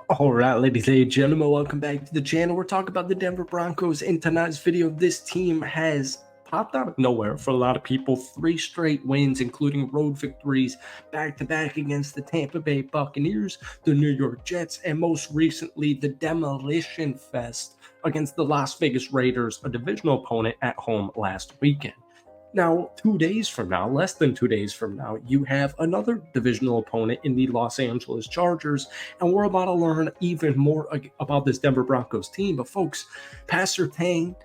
All right, ladies and gentlemen, welcome back to the channel. We're talking about the Denver Broncos. In tonight's video, this team has popped out of nowhere for a lot of people. 3 straight wins, including road victories, back-to-back against the Tampa Bay Buccaneers, the New York Jets, and most recently, the Demolition Fest against the Las Vegas Raiders, a divisional opponent at home last weekend. Now, 2 days from now, less than 2 days from now, you have another divisional opponent in the Los Angeles Chargers, and we're about to learn even more about this Denver Broncos team. But folks, Pat Surtain,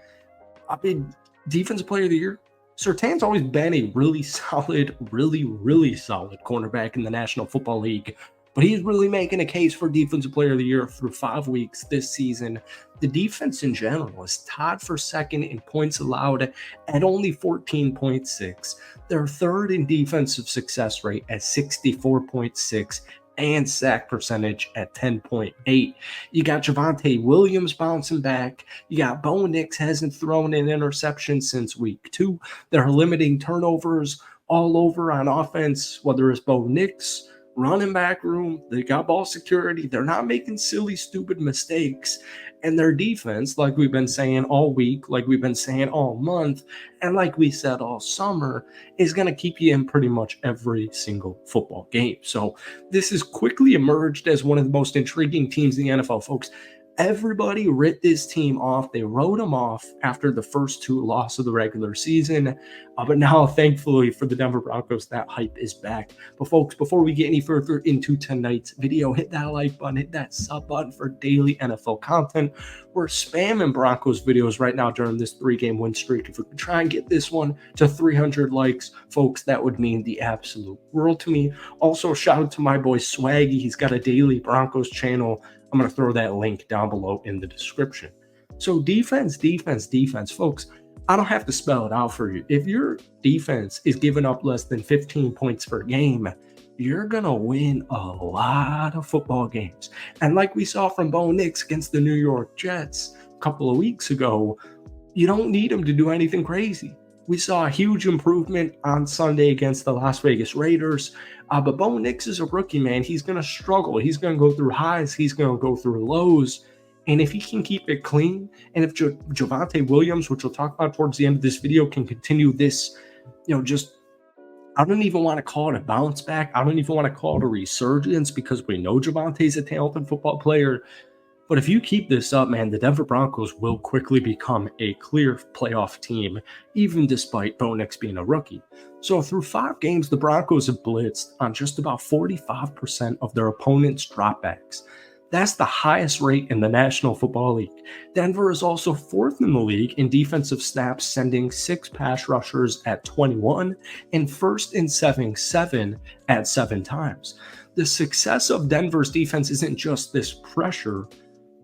Defensive Player of the Year. Surtain's always been a really solid, really solid cornerback in the National Football League. But he's really making a case for Defensive Player of the Year through 5 weeks this season. The defense in general is tied for second in points allowed at only 14.6. They're third in defensive success rate at 64.6 and sack percentage at 10.8. You got Javonte Williams bouncing back. You got Bo Nix hasn't thrown an interception since week 2. They're limiting turnovers all over on offense, whether it's Bo Nix, running back room, they got ball security, they're not making silly, stupid mistakes, and their defense, like we've been saying all week, like we've been saying all month, and like we said all summer, is going to keep you in pretty much every single football game. So this has quickly emerged as one of the most intriguing teams in the NFL, folks. Everybody writ this team off. They wrote them off after the first 2 losses of the regular season. But now, thankfully, for the Denver Broncos, that hype is back. But folks, before we get any further into tonight's video, hit that like button, hit that sub button for daily NFL content. We're spamming Broncos videos right now during this 3-game win streak. If we could try and get this one to 300 likes, folks, that would mean the absolute world to me. Also, shout out to my boy Swaggy. He's got a daily Broncos channel. I'm going to throw that link down below in the description. So defense, folks, I don't have to spell it out for you. If your defense is giving up less than 15 points per game, you're going to win a lot of football games. And like we saw from Bo Nix against the New York Jets a couple of weeks ago, you don't need him to do anything crazy. We saw a huge improvement on Sunday against the Las Vegas Raiders. But Bo Nix is a rookie, man. He's going to struggle. He's going to go through highs. He's going to go through lows. And if he can keep it clean, and if Javonte Williams, which we'll talk about towards the end of this video, can continue this, I don't even want to call it a bounce back. I don't even want to call it a resurgence, because we know Javonte's a talented football player. But if you keep this up, man, the Denver Broncos will quickly become a clear playoff team, even despite Bo Nix being a rookie. So through 5 games, the Broncos have blitzed on just about 45% of their opponents' dropbacks. That's the highest rate in the National Football League. Denver is also 4th in the league in defensive snaps, sending 6 pass rushers at 21, and 1st in 7 at 7 times. The success of Denver's defense isn't just this pressure,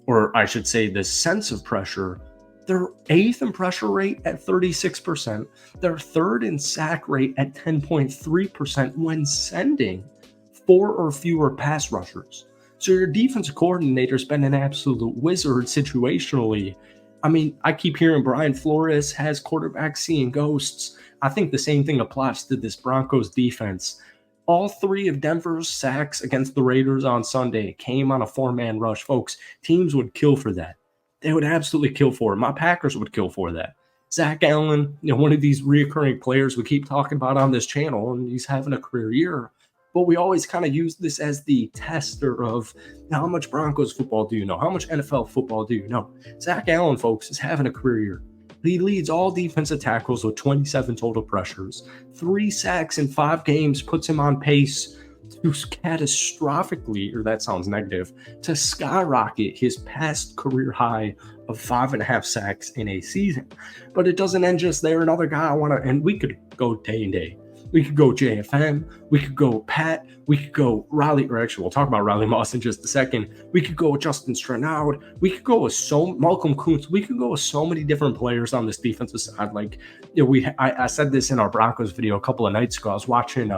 or I should say this sense of pressure. They're 8th in pressure rate at 36%. They're 3rd in sack rate at 10.3% when sending 4 or fewer pass rushers. So your defensive coordinator's been an absolute wizard situationally. I mean, I keep hearing Brian Flores has quarterbacks seeing ghosts. I think the same thing applies to this Broncos defense. All 3 of Denver's sacks against the Raiders on Sunday came on a 4-man rush, folks. Teams would kill for that. They would absolutely kill for it. My Packers would kill for that. Zach Allen, one of these reoccurring players we keep talking about on this channel, and he's having a career year. But we always kind of use this as the tester of how much Broncos football do you know? How much NFL football do you know? Zach Allen, folks, is having a career year. He leads all defensive tackles with 27 total pressures. 3 sacks in 5 games puts him on pace to catastrophically, or that sounds negative, to skyrocket his past career high of 5.5 sacks in a season. But it doesn't end just there. Another guy and we could go day and day. We could go JFM, we could go Pat, we could go Riley, or actually we'll talk about Riley Moss in just a second. We could go with Justin Stranaud, we could go with Malcolm Kuntz, we could go with so many different players on this defensive side. Like, I said this in our Broncos video a couple of nights ago. I was watching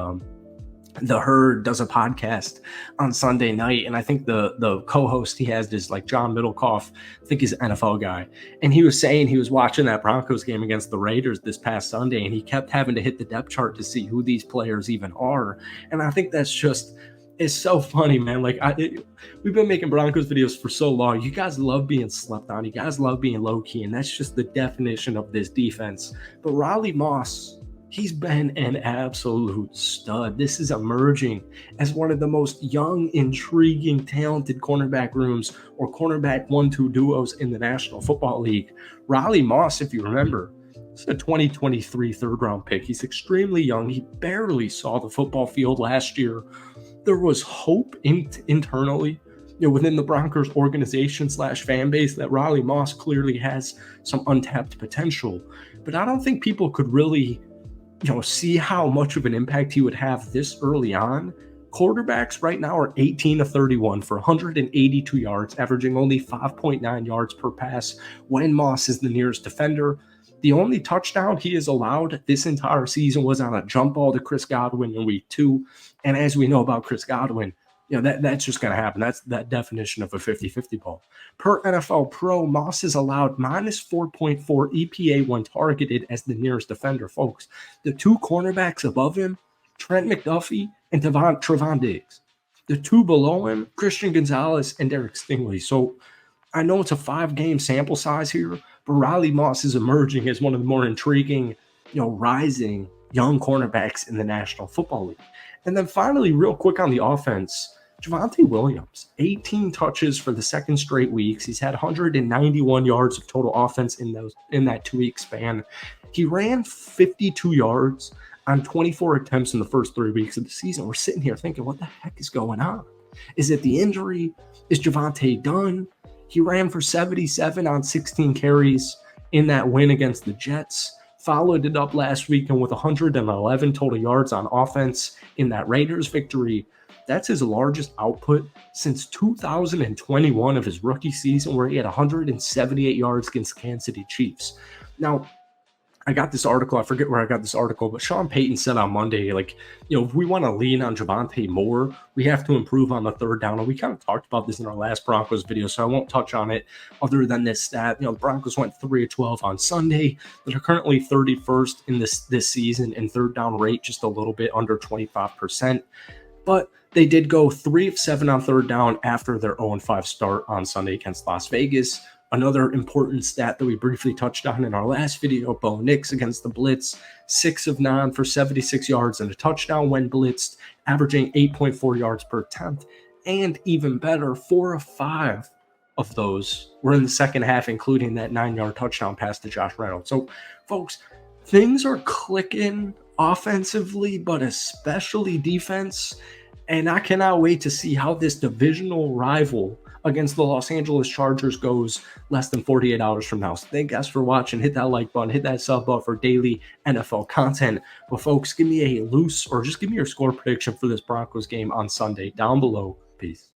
The Herd does a podcast on Sunday night, and I think the co-host he has is like John Middlecoff. I think he's an NFL guy, and he was saying he was watching that Broncos game against the Raiders this past Sunday, and he kept having to hit the depth chart to see who these players even are. And I think that's just It's so funny, man. We've been making Broncos videos for so long. You guys love being slept on. You guys love being low key, and that's just the definition of this defense. But Riley Moss, he's been an absolute stud. This is emerging as one of the most young, intriguing, talented cornerback rooms or cornerback 1-2 duos in the National Football League. Riley Moss, if you remember, it's a 2023 third-round pick. He's extremely young. He barely saw the football field last year. There was hope internally, within the Broncos organization / fan base that Riley Moss clearly has some untapped potential. But I don't think people could really, see how much of an impact he would have this early on. Quarterbacks right now are 18 of 31 for 182 yards, averaging only 5.9 yards per pass when Moss is the nearest defender. The only touchdown he has allowed this entire season was on a jump ball to Chris Godwin in week 2. And as we know about Chris Godwin, that's just going to happen. That's that definition of a 50-50 ball. Per NFL Pro, Moss is allowed minus 4.4 EPA when targeted as the nearest defender, folks. The two cornerbacks above him, Trent McDuffie and Trevon Diggs. The two below him, Christian Gonzalez and Derek Stingley. So I know it's a 5-game sample size here, but Riley Moss is emerging as one of the more intriguing, rising young cornerbacks in the National Football League. And then finally, real quick on the offense, Javonte Williams, 18 touches for the second straight weeks. He's had 191 yards of total offense in that 2-week span. He ran 52 yards on 24 attempts in the first 3 weeks of the season. We're sitting here thinking, what the heck is going on? Is it the injury? Is Javonte done? He ran for 77 on 16 carries in that win against the Jets. Followed it up last weekend with 111 total yards on offense in that Raiders victory. That's his largest output since 2021 of his rookie season, where he had 178 yards against the Kansas City Chiefs. Now, I got this article. I forget where I got this article, but Sean Payton said on Monday, if we want to lean on Javonte more, we have to improve on the third down. And we kind of talked about this in our last Broncos video, so I won't touch on it other than this stat. The Broncos went 3 of 12 on Sunday. They're currently 31st in this season in third down rate, just a little bit under 25%. But they did go 3 of 7 on third down after their 0-5 start on Sunday against Las Vegas. Another important stat that we briefly touched on in our last video, Bo Nix against the blitz, 6 of 9 for 76 yards and a touchdown when blitzed, averaging 8.4 yards per attempt. And even better, 4 of 5 of those were in the second half, including that 9-yard touchdown pass to Josh Reynolds. So, folks, things are clicking offensively, but especially defense. And I cannot wait to see how this divisional rival against the Los Angeles Chargers goes less than 48 hours from now. So thank you guys for watching. Hit that like button, hit that sub button for daily NFL content. But folks, give me a loose or just give me your score prediction for this Broncos game on Sunday down below. Peace.